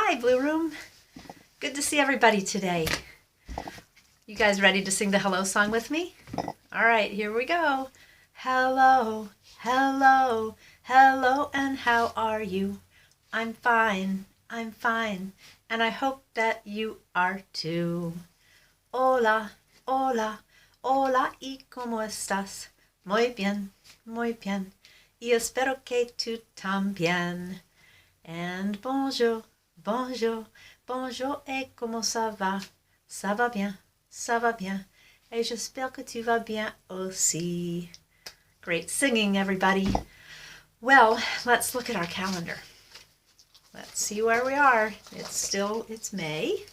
Hi, Blue Room. Good to see everybody today. You guys ready to sing the hello song with me? All right, here we go. Hello, hello, hello, and how are you? I'm fine, and I hope that you are too. Hola, hola, hola, ¿y cómo estás? Muy bien, y espero que tú también. And bonjour, bonjour, bonjour, et comment ça va? Ça va bien, et j'espère que tu vas bien aussi. Great singing, everybody. Well, let's look at our calendar. Let's see where we are. It's May,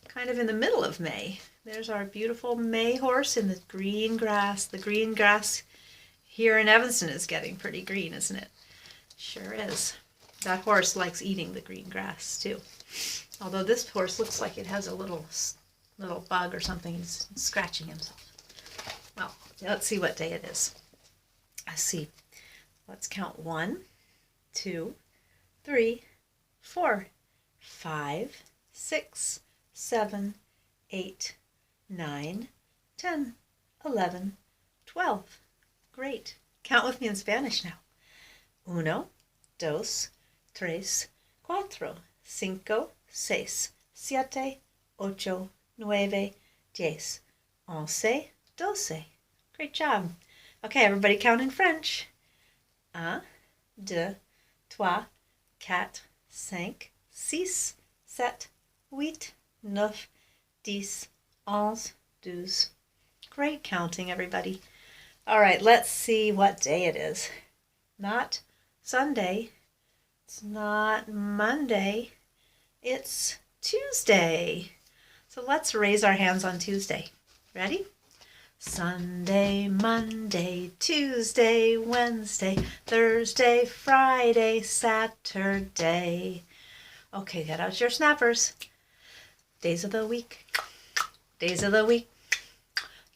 kind of in the middle of May. There's our beautiful May horse in the green grass. The green grass here in Evanston is getting pretty green, isn't it? Sure is. That horse likes eating the green grass too. Although this horse looks like it has a little bug or something. He's scratching himself. Well, let's see what day it is. Let's see. Let's count 1, 2, 3, 4, 5, 6, 7, 8, 9, 10, 11, 12. Great. Count with me in Spanish now. 1, 2, 3, 4, 5, 6, 7, 8, 9, 10, 11, 12. Great job. Okay, everybody count in French. 1, 2, 3, 4, 5, 6, 7, 8, 9, 10, 11, 12. Great counting, everybody. All right, let's see what day it is. Not Sunday. It's not Monday. It's Tuesday. So let's raise our hands on Tuesday. Ready? Sunday, Monday, Tuesday, Wednesday, Thursday, Friday, Saturday. Okay, get out your snappers. Days of the week. Days of the week.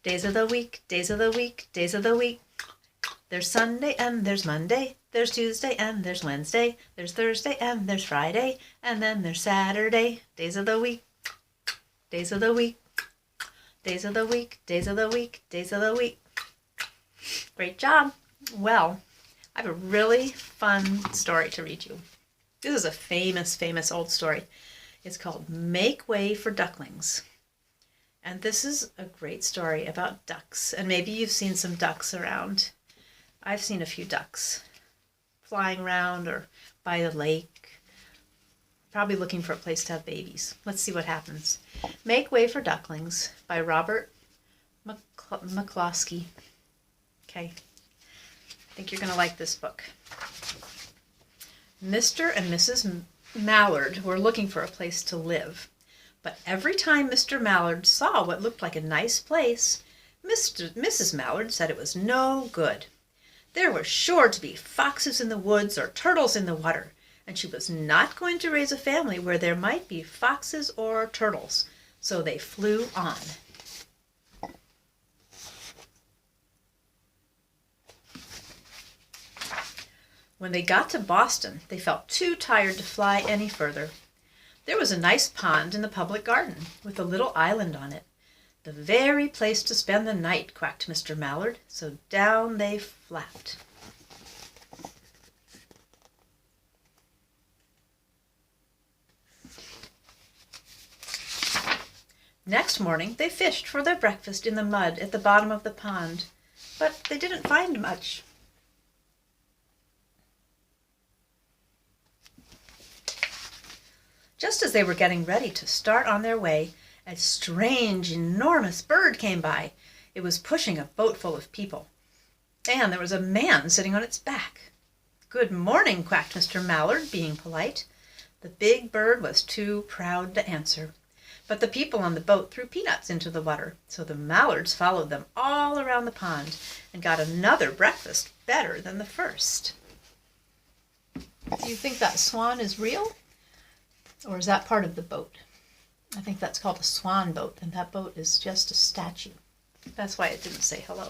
Days of the week. Days of the week. Days of the week. There's Sunday and there's Monday. There's Tuesday and there's Wednesday. There's Thursday and there's Friday. And then there's Saturday. Days of the week. Days of the week. Days of the week. Days of the week. Days of the week. Great job. Well, I have a really fun story to read you. This is a famous old story. It's called Make Way for Ducklings. And this is a great story about ducks. And maybe you've seen some ducks around. I've seen a few ducks flying around or by the lake, probably looking for a place to have babies. Let's see what happens. Make Way for Ducklings by Robert McCloskey. Okay, I think you're going to like this book. Mr. and Mrs. Mallard were looking for a place to live. But every time Mr. Mallard saw what looked like a nice place, Mrs. Mallard said it was no good. There were sure to be foxes in the woods or turtles in the water, and she was not going to raise a family where there might be foxes or turtles. So they flew on. When they got to Boston, they felt too tired to fly any further. There was a nice pond in the public garden with a little island on it. The very place to spend the night, quacked Mr. Mallard, so down they flapped. Next morning they fished for their breakfast in the mud at the bottom of the pond, but they didn't find much. Just as they were getting ready to start on their way, a strange, enormous bird came by. It was pushing a boat full of people, and there was a man sitting on its back. Good morning, quacked Mr. Mallard, being polite. The big bird was too proud to answer, but the people on the boat threw peanuts into the water, so the Mallards followed them all around the pond and got another breakfast better than the first. Do you think that swan is real? Or is that part of the boat? I think that's called a swan boat, and that boat is just a statue. That's why it didn't say hello.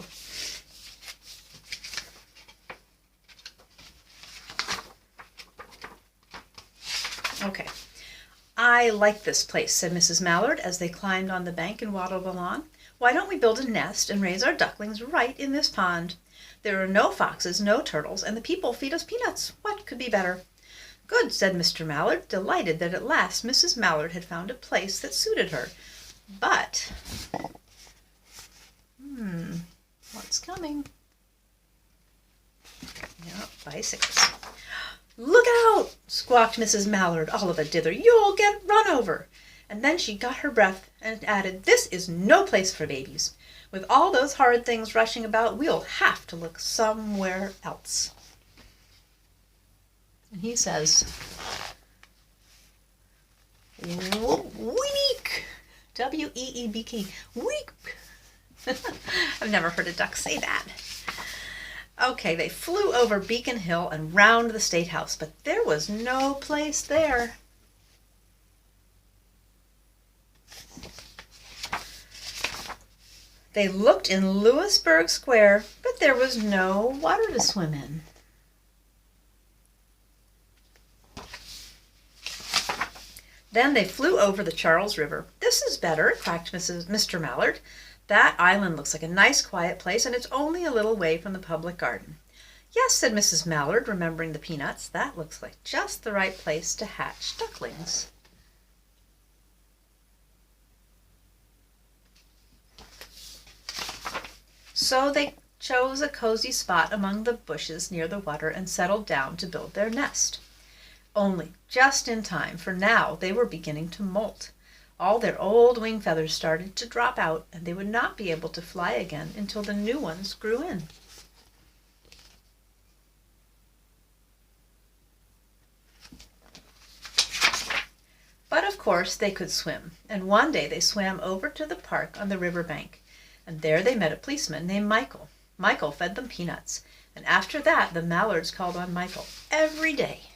Okay, "I like this place," said Mrs. Mallard as they climbed on the bank and waddled along. "Why don't we build a nest and raise our ducklings right in this pond? There are no foxes, no turtles, and the people feed us peanuts. What could be better?" "Good," said Mr. Mallard, delighted that at last Mrs. Mallard had found a place that suited her. But, what's coming? Yep, bicycles. "Look out!" squawked Mrs. Mallard, all of a dither. "You'll get run over." And then she got her breath and added, "This is no place for babies. With all those horrid things rushing about, we'll have to look somewhere else." And he says, "Week!" W-E-E-B-K. Week! I've never heard a duck say that. Okay, they flew over Beacon Hill and round the State House, but there was no place there. They looked in Louisburg Square, but there was no water to swim in. Then they flew over the Charles River. "This is better," quacked Mr. Mallard. "That island looks like a nice quiet place, and it's only a little way from the public garden." "Yes," said Mrs. Mallard, remembering the peanuts. "That looks like just the right place to hatch ducklings." So they chose a cozy spot among the bushes near the water and settled down to build their nest. Only just in time, for now they were beginning to molt. All their old wing feathers started to drop out, and they would not be able to fly again until the new ones grew in. But of course they could swim, and one day they swam over to the park on the river bank, and there they met a policeman named Michael. Michael fed them peanuts, and after that the Mallards called on Michael every day.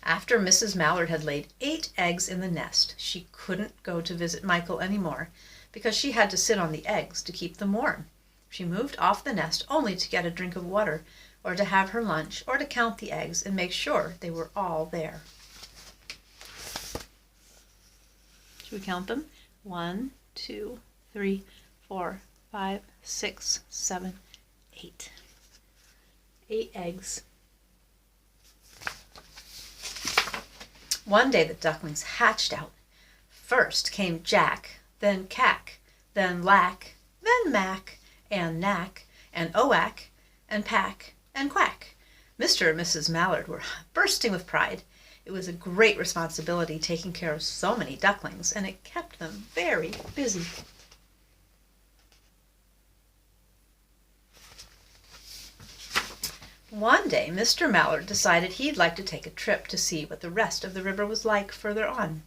After Mrs. Mallard had laid 8 eggs in the nest, she couldn't go to visit Michael anymore because she had to sit on the eggs to keep them warm. She moved off the nest only to get a drink of water, or to have her lunch, or to count the eggs and make sure they were all there. Should we count them? 1, 2, 3, 4, 5, 6, 7, 8. 8 eggs. One day the ducklings hatched out. First came Jack, then Cack, then Lack, then Mack, and Knack, and Oack, and Pack, and Quack. Mr. and Mrs. Mallard were bursting with pride. It was a great responsibility taking care of so many ducklings, and it kept them very busy. One day, Mr. Mallard decided he'd like to take a trip to see what the rest of the river was like further on.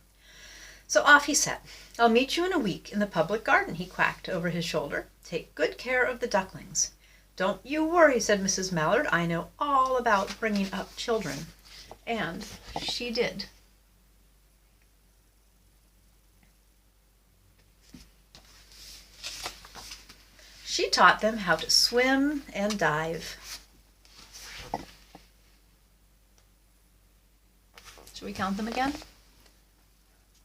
So off he set. "I'll meet you in a week in the public garden," he quacked over his shoulder. "Take good care of the ducklings." "Don't you worry," said Mrs. Mallard. "I know all about bringing up children." And she did. She taught them how to swim and dive. Should we count them again?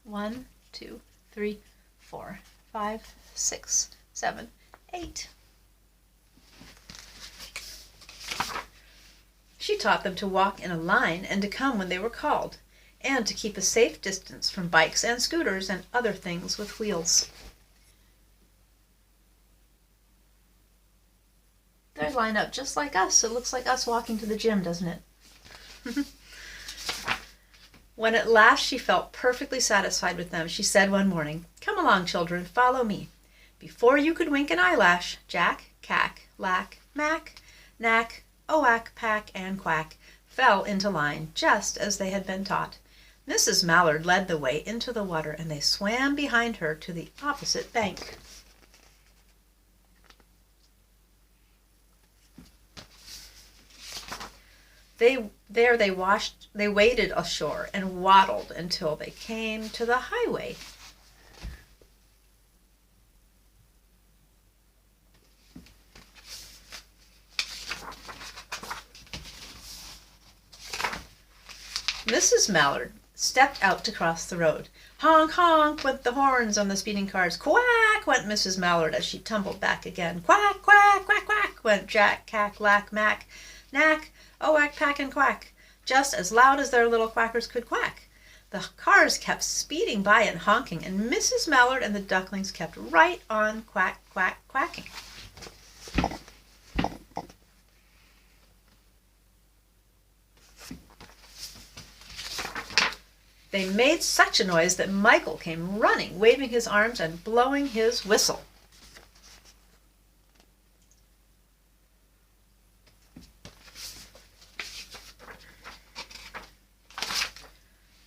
1, 2, 3, 4, 5, 6, 7, 8. She taught them to walk in a line and to come when they were called, and to keep a safe distance from bikes and scooters and other things with wheels. They line up just like us. It looks like us walking to the gym, doesn't it? When at last she felt perfectly satisfied with them, she said one morning, "Come along, children, follow me." Before you could wink an eyelash, Jack, Cack, Lack, Mack, Knack, Oack, Pack, and Quack fell into line just as they had been taught. Mrs. Mallard led the way into the water, and they swam behind her to the opposite bank. They waded ashore and waddled until they came to the highway. Mrs. Mallard stepped out to cross the road. Honk, honk went the horns on the speeding cars. Quack went Mrs. Mallard as she tumbled back again. Quack, quack, quack, quack went Jack, Cack, Lack, Mack, Knack, Oack, Pack, and Quack, just as loud as their little quackers could quack. The cars kept speeding by and honking, and Mrs. Mallard and the ducklings kept right on quack, quack, quacking. They made such a noise that Michael came running, waving his arms and blowing his whistle.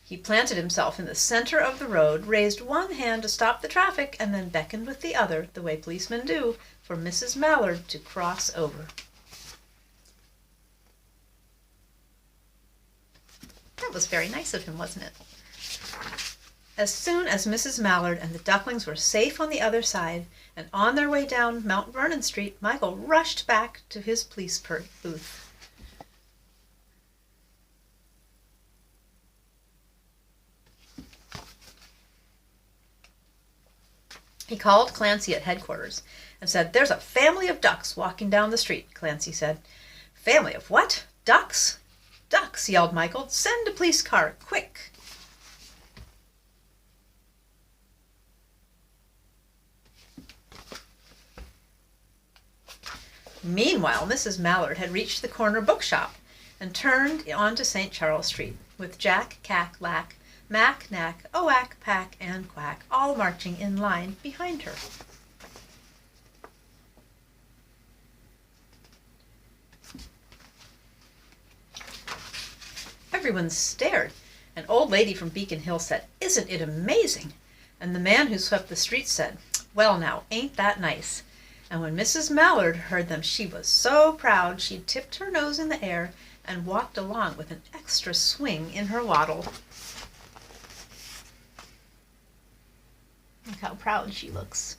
He planted himself in the center of the road, raised one hand to stop the traffic, and then beckoned with the other, the way policemen do, for Mrs. Mallard to cross over. That was very nice of him, wasn't it? As soon as Mrs. Mallard and the ducklings were safe on the other side and on their way down Mount Vernon Street, Michael rushed back to his police booth. He called Clancy at headquarters and said, "There's a family of ducks walking down the street," Clancy said. "Family of what? Ducks?" "Ducks," yelled Michael. "Send a police car, quick." Meanwhile, Mrs. Mallard had reached the corner bookshop and turned onto St. Charles Street, with Jack, Cack, Lack, Mack, Knack, Oack, Pack, and Quack all marching in line behind her. Everyone stared. An old lady from Beacon Hill said, "Isn't it amazing?" And the man who swept the street said, "Well now, ain't that nice?" And when Mrs. Mallard heard them, she was so proud she tipped her nose in the air and walked along with an extra swing in her waddle. Look how proud she looks.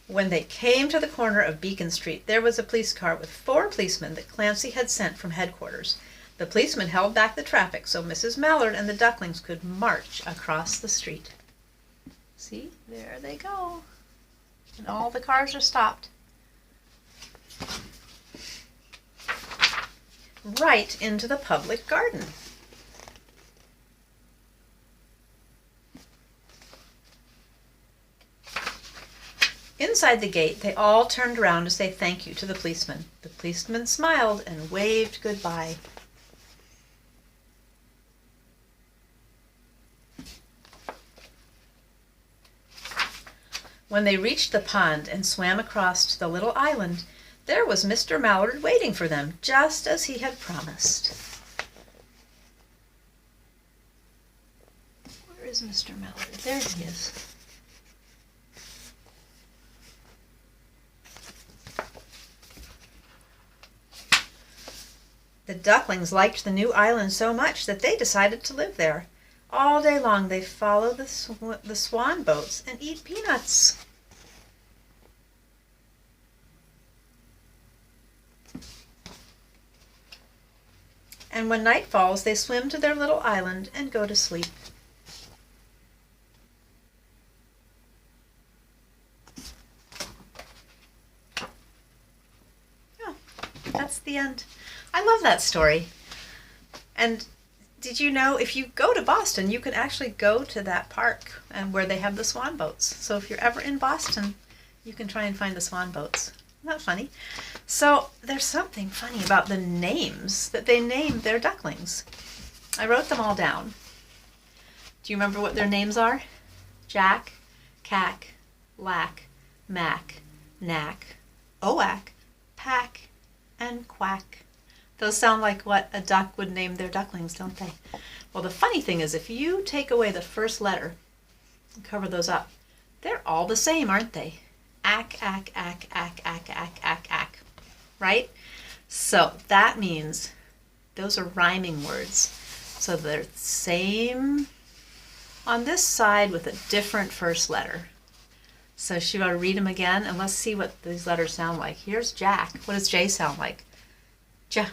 When they came to the corner of Beacon Street, there was a police car with 4 policemen that Clancy had sent from headquarters. The policemen held back the traffic so Mrs. Mallard and the ducklings could march across the street. See, there they go. And all the cars are stopped. Right into the public garden. Inside the gate, they all turned around to say thank you to the policeman. The policeman smiled and waved goodbye. When they reached the pond and swam across to the little island, there was Mr. Mallard waiting for them, just as he had promised. Where is Mr. Mallard? There he is. The ducklings liked the new island so much that they decided to live there. All day long they follow the swan boats and eat peanuts. And when night falls, they swim to their little island and go to sleep. Oh, that's the end. I love that story. And did you know if you go to Boston, you can actually go to that park and where they have the swan boats. So if you're ever in Boston, you can try and find the swan boats. Isn't that funny? So there's something funny about the names that they named their ducklings. I wrote them all down. Do you remember what their names are? Jack, Cack, Lack, Mack, Knack, Oack, Pack, and Quack. Those sound like what a duck would name their ducklings, don't they? Well, the funny thing is if you take away the first letter and cover those up, they're all the same, aren't they? Ack, ack, ack, ack, ack, ack, ack, ack. Right? So that means those are rhyming words. So they're the same on this side with a different first letter. So should I read them again? And let's see what these letters sound like. Here's Jack. What does J sound like? J.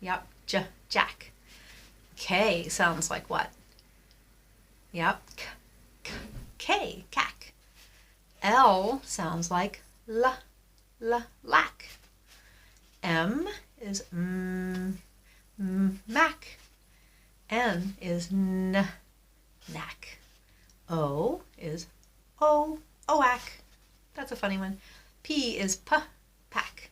Yep, J, Jack. K sounds like what? Yep, K, cack. L sounds like L, lack. M is mac. N is knack. O is oak. That's a funny one. P is pack.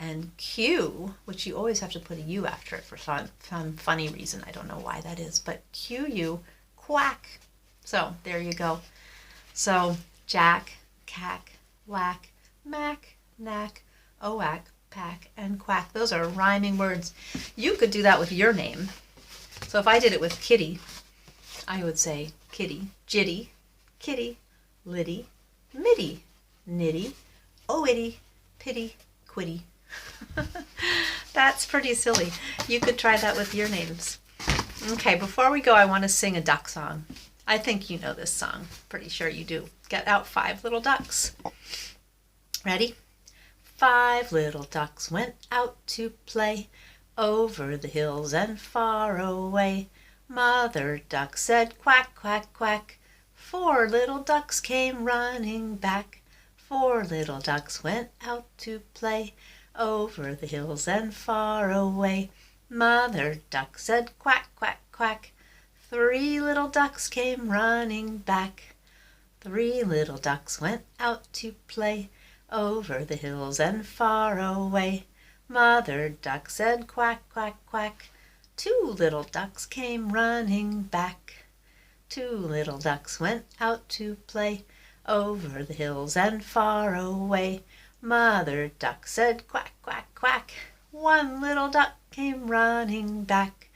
And Q, which you always have to put a U after it for some funny reason. I don't know why that is, but QU, quack. So there you go. So Jack, cack, lack, mac, knack, oak, pack, and quack. Those are rhyming words. You could do that with your name. So if I did it with Kitty, I would say Kitty, Jitty, Kitty, Liddy, Mitty, Nitty, Oitty, Pitty, Quitty. That's pretty silly. You could try that with your names. Okay, before we go, I want to sing a duck song. I think you know this song. Pretty sure you do. Get out 5 little ducks. Ready? 5 little ducks went out to play over the hills and far away. Mother duck said quack, quack, quack. 4 little ducks came running back. 4 little ducks went out to play over the hills and far away. Mother duck said quack, quack, quack. 3 little ducks came running back. 3 little ducks went out to play over the hills and far away. Mother duck said quack, quack, quack. 2 little ducks came running back. 2 little ducks went out to play over the hills and far away. Mother duck said quack, quack, quack. 1 little duck came running back.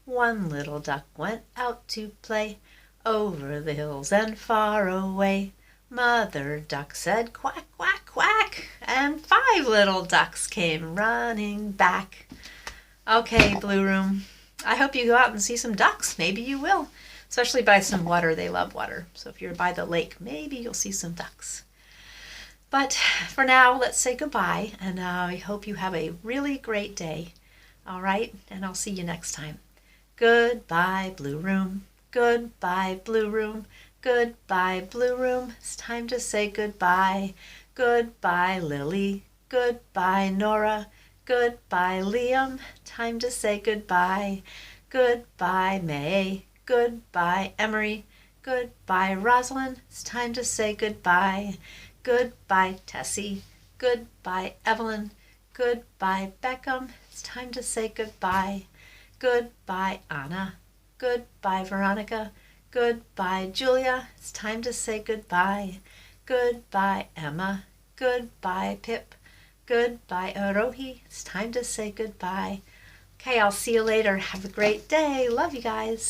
1 little duck went out to play over the hills and far away. Mother duck said quack, quack, quack, and 5 little ducks came running back. Okay, Blue Room, I hope you go out and see some ducks. Maybe you will, especially by some water. They love water. So if you're by the lake, maybe you'll see some ducks. But for now, let's say goodbye, and I hope you have a really great day. All right, and I'll see you next time. Goodbye, Blue Room. Goodbye, Blue Room. Goodbye, Blue Room. It's time to say goodbye. Goodbye, Lily. Goodbye, Nora. Goodbye, Liam. Time to say goodbye. Goodbye, May. Goodbye, Emery. Goodbye, Rosalind. It's time to say goodbye. Goodbye, Tessie. Goodbye, Evelyn. Goodbye, Beckham. It's time to say goodbye. Goodbye, Anna. Goodbye, Veronica. Goodbye, Julia. It's time to say goodbye. Goodbye, Emma. Goodbye, Pip. Goodbye, Arohi. It's time to say goodbye. Okay, I'll see you later. Have a great day. Love you guys.